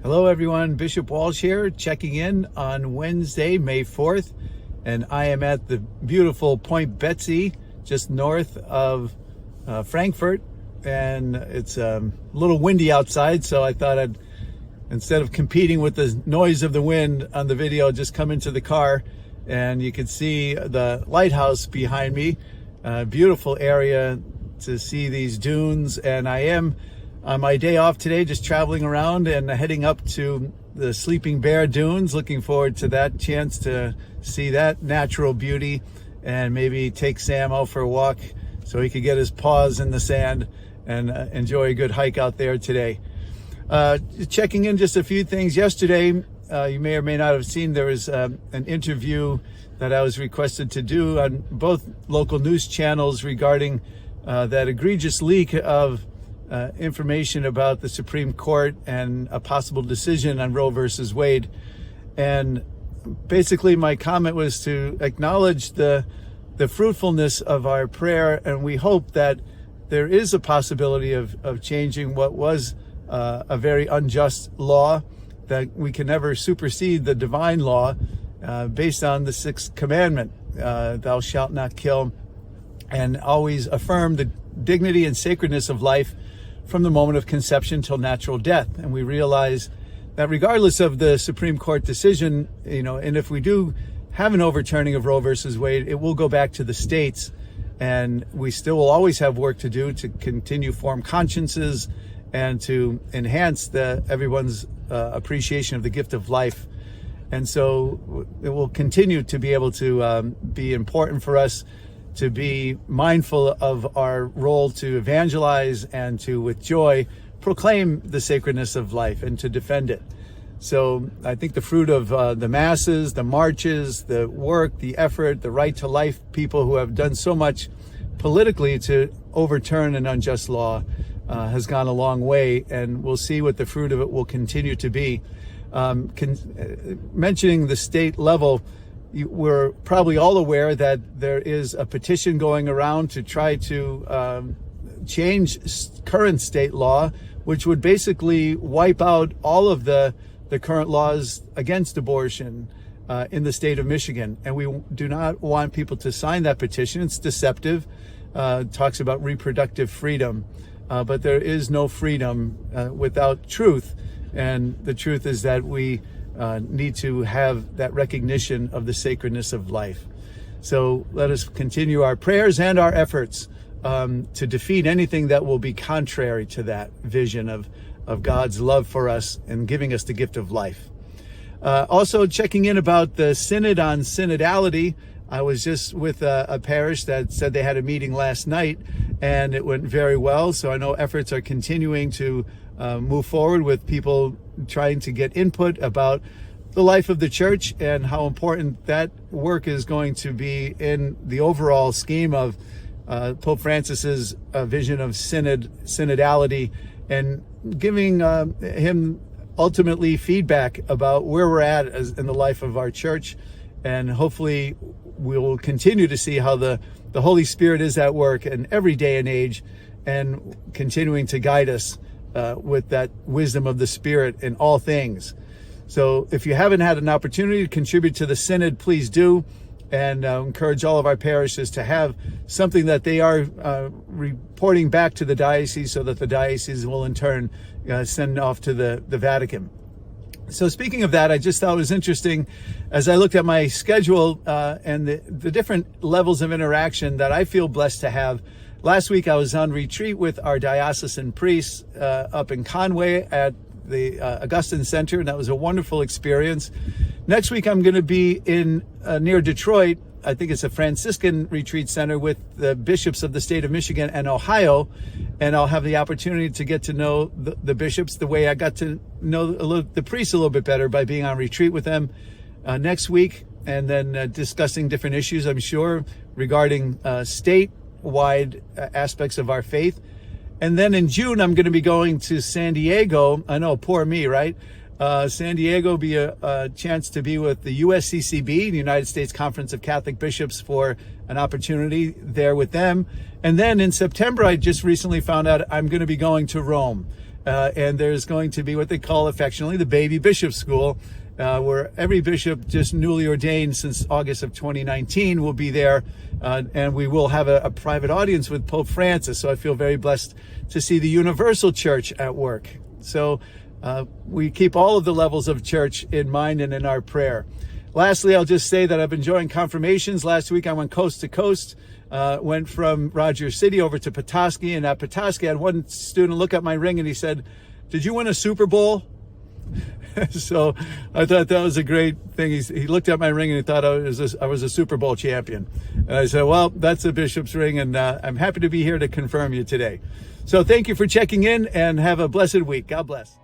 Hello everyone, Bishop Walsh here, checking in on Wednesday, May 4th, and I am at the beautiful Point Betsie, just north of Frankfurt, and it's a little windy outside, so I thought I'd, instead of competing with the noise of the wind on the video, just come into the car, and you can see the lighthouse behind me. Beautiful area to see these dunes, and I am on my day off today, just traveling around and heading up to the Sleeping Bear Dunes. Looking forward to that chance to see that natural beauty and maybe take Sam out for a walk so he could get his paws in the sand and enjoy a good hike out there today. Checking in just a few things. Yesterday, you may or may not have seen, there was an interview that I was requested to do on both local news channels regarding that egregious leak of information about the Supreme Court and a possible decision on Roe versus Wade. And basically my comment was to acknowledge the fruitfulness of our prayer, and we hope that there is a possibility of changing what was a very unjust law, that we can never supersede the divine law based on the sixth commandment, thou shalt not kill, and always affirm the dignity and sacredness of life from the moment of conception till natural death. And we realize that regardless of the Supreme Court decision, and if we do have an overturning of Roe versus Wade, it will go back to the states, and we still will always have work to do to continue form consciences and to enhance everyone's appreciation of the gift of life. And so it will continue to be able to be important for us to be mindful of our role to evangelize and to, with joy, proclaim the sacredness of life and to defend it. So I think the fruit of the masses, the marches, the work, the effort, the right to life, people who have done so much politically to overturn an unjust law has gone a long way, and we'll see what the fruit of it will continue to be. Mentioning the state level, we're probably all aware that there is a petition going around to try to change current state law, which would basically wipe out all of the current laws against abortion in the state of Michigan. And we do not want people to sign that petition. It's deceptive. It talks about reproductive freedom, but there is no freedom without truth. And the truth is that we need to have that recognition of the sacredness of life. So let us continue our prayers and our efforts to defeat anything that will be contrary to that vision of God's love for us and giving us the gift of life. Also checking in about the Synod on synodality. I was just with a parish that said they had a meeting last night and it went very well. So I know efforts are continuing to move forward with people trying to get input about the life of the church and how important that work is going to be in the overall scheme of Pope Francis's vision of synodality, and giving him ultimately feedback about where we're at in the life of our church. And hopefully we will continue to see how the Holy Spirit is at work in every day and age, and continuing to guide us with that wisdom of the Spirit in all things. So if you haven't had an opportunity to contribute to the Synod, please do, and encourage all of our parishes to have something that they are reporting back to the diocese, so that the diocese will in turn send off to the Vatican. So speaking of that, I just thought it was interesting as I looked at my schedule and the different levels of interaction that I feel blessed to have. Last week I was on retreat with our diocesan priests up in Conway at the Augustine Center, and that was a wonderful experience. Next week I'm going to be in near Detroit. I think it's a Franciscan retreat center with the bishops of the state of Michigan and Ohio, and I'll have the opportunity to get to know the bishops the way I got to know the priests a little bit better by being on retreat with them next week, and then discussing different issues, I'm sure, regarding state-wide aspects of our faith. And then in June, I'm going to be going to San Diego. I know, poor me, right? San Diego will be a chance to be with the USCCB, the United States Conference of Catholic Bishops, for an opportunity there with them. And then in September, I just recently found out I'm going to be going to Rome. and there's going to be what they call affectionately the baby bishop school, where every bishop just newly ordained since August of 2019 will be there, and we will have a private audience with Pope Francis. So I feel very blessed to see the universal church at work. So we keep all of the levels of church in mind and in our prayer. Lastly, I'll just say that I've been enjoying confirmations. Last week I went coast to coast, went from Rogers City over to Petoskey, and at Petoskey I had one student look at my ring and he said, "Did you win a Super Bowl?" So I thought that was a great thing. He looked at my ring and he thought I was a Super Bowl champion. And I said, well, that's a bishop's ring, and I'm happy to be here to confirm you today. So thank you for checking in, and have a blessed week. God bless.